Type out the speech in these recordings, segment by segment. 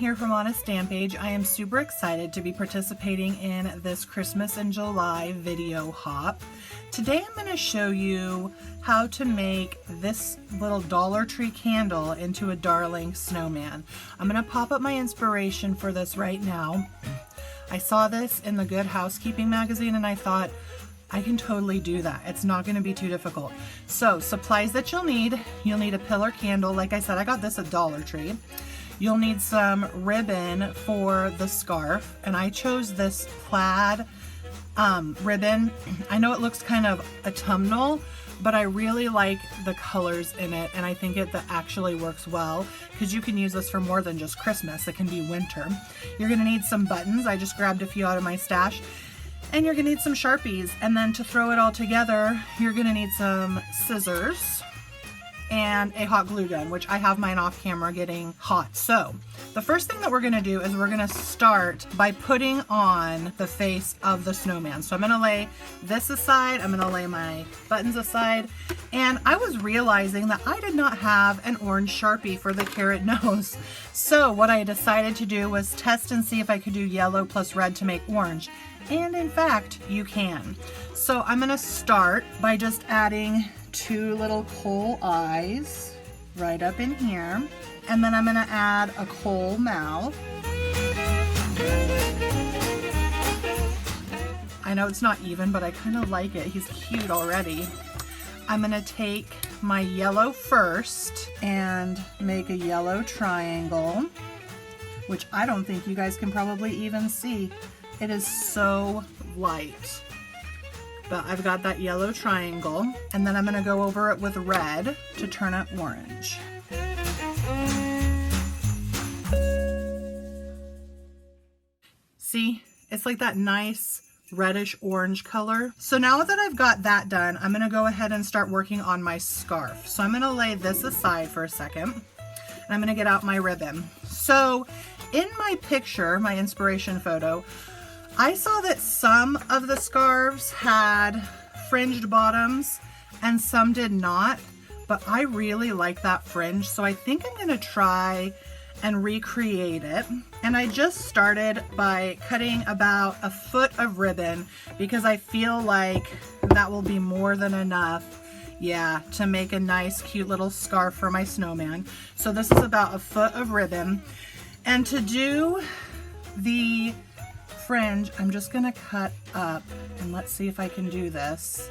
here from Honest Stampage. I am super excited to be participating in this Christmas in July video hop. Today I'm going to show you how to make this little Dollar Tree candle into a darling snowman. I'm going to pop up my inspiration for this right now. I saw this in the Good Housekeeping magazine and I thought, I can totally do that. It's not going to be too difficult. So supplies that you'll need a pillar candle. Like I said, I got this at Dollar Tree. You'll need some ribbon for the scarf, and I chose this plaid ribbon. I know it looks kind of autumnal, but I really like the colors in it, and I think that actually works well because you can use this for more than just Christmas. It can be winter. You're going to need some buttons. I just grabbed a few out of my stash. And you're going to need some Sharpies, and then to throw it all together, you're going to need some scissors and a hot glue gun, which I have mine off camera getting hot. So the first thing that we're going to do is we're going to start by putting on the face of the snowman. So I'm going to lay this aside, I'm going to lay my buttons aside, and I was realizing that I did not have an orange Sharpie for the carrot nose. So what I decided to do was test and see if I could do yellow plus red to make orange. And in fact, you can. So I'm gonna start by just adding two little coal eyes right up in here. And then I'm gonna add a coal mouth. I know it's not even, but I kind of like it. He's cute already. I'm gonna take my yellow first and make a yellow triangle, which I don't think you guys can probably even see. It is so light, but I've got that yellow triangle, and then I'm going to go over it with red to turn it orange. See, it's like that nice reddish orange color. So now that I've got that done, I'm going to go ahead and start working on my scarf. So I'm going to lay this aside for a second, and I'm going to get out my ribbon. So in my picture, my inspiration photo, I saw that some of the scarves had fringed bottoms and some did not, but I really like that fringe, so I think I'm going to try and recreate it. And I just started by cutting about a foot of ribbon because I feel like that will be more than enough, yeah, to make a nice cute little scarf for my snowman. So this is about a foot of ribbon, and to do the fringe, I'm just gonna cut up, and let's see if I can do this.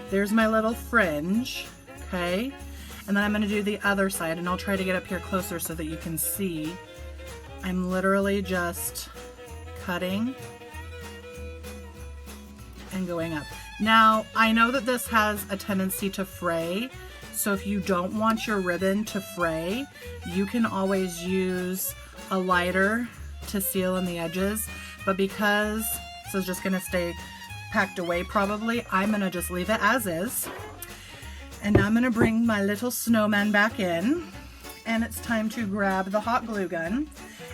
There's my little fringe, okay? And then I'm gonna do the other side, and I'll try to get up here closer so that you can see. I'm literally just cutting and going up. Now, I know that this has a tendency to fray, so if you don't want your ribbon to fray, you can always use a lighter to seal in the edges. But because this is just gonna stay packed away probably, I'm gonna just leave it as is. And now I'm gonna bring my little snowman back in, and it's time to grab the hot glue gun.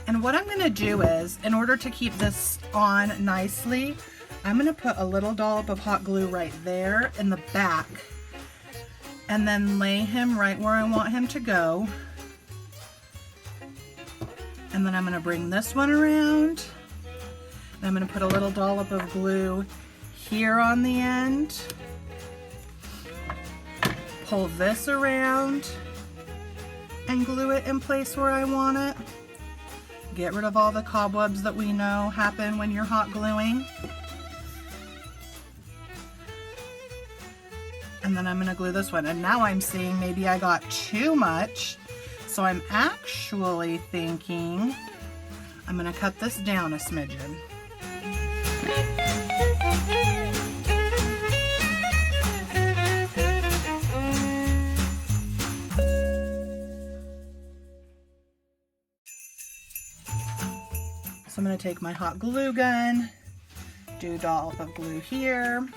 And what I'm gonna do is, in order to keep this on nicely, I'm gonna put a little dollop of hot glue right there in the back, and then lay him right where I want him to go. And then I'm going to bring this one around. And I'm going to put a little dollop of glue here on the end. Pull this around and glue it in place where I want it. Get rid of all the cobwebs that we know happen when you're hot gluing. And then I'm going to glue this one. And now I'm seeing maybe I got too much. So I'm actually thinking I'm going to cut this down a smidgen. So I'm going to take my hot glue gun, do a dollop of glue here,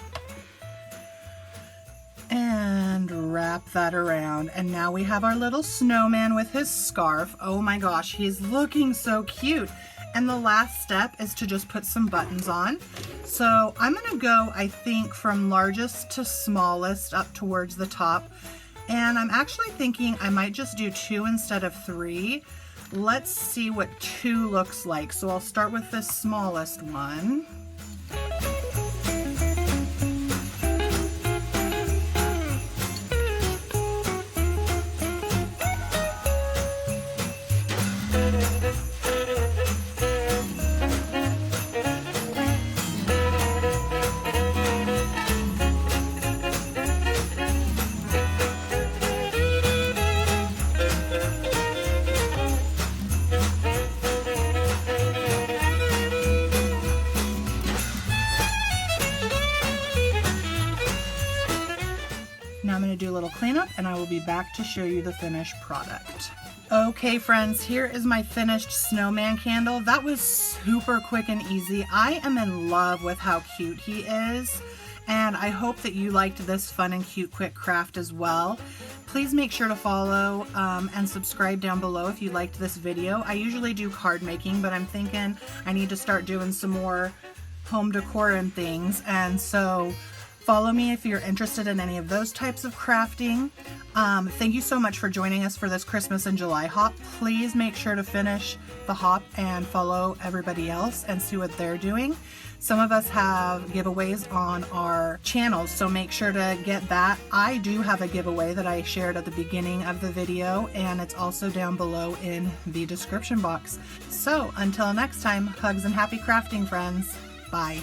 and wrap that around. And now we have our little snowman with his scarf. Oh my gosh, he's looking so cute. And the last step is to just put some buttons on. So I'm gonna go, I think, from largest to smallest up towards the top. And I'm actually thinking I might just do 2 instead of 3. Let's see what 2 looks like. So I'll start with the smallest one. Now I'm going to do a little cleanup and I will be back to show you the finished product. Okay friends, here is my finished snowman candle. That was super quick and easy. I am in love with how cute he is, and I hope that you liked this fun and cute quick craft as well. Please make sure to follow and subscribe down below if you liked this video. I usually do card making, but I'm thinking I need to start doing some more home decor and things, and so follow me if you're interested in any of those types of crafting. Thank you so much for joining us for this Christmas in July hop. Please make sure to finish the hop and follow everybody else and see what they're doing. Some of us have giveaways on our channels, so make sure to get that. I do have a giveaway that I shared at the beginning of the video, and it's also down below in the description box. So until next time, hugs and happy crafting, friends. Bye.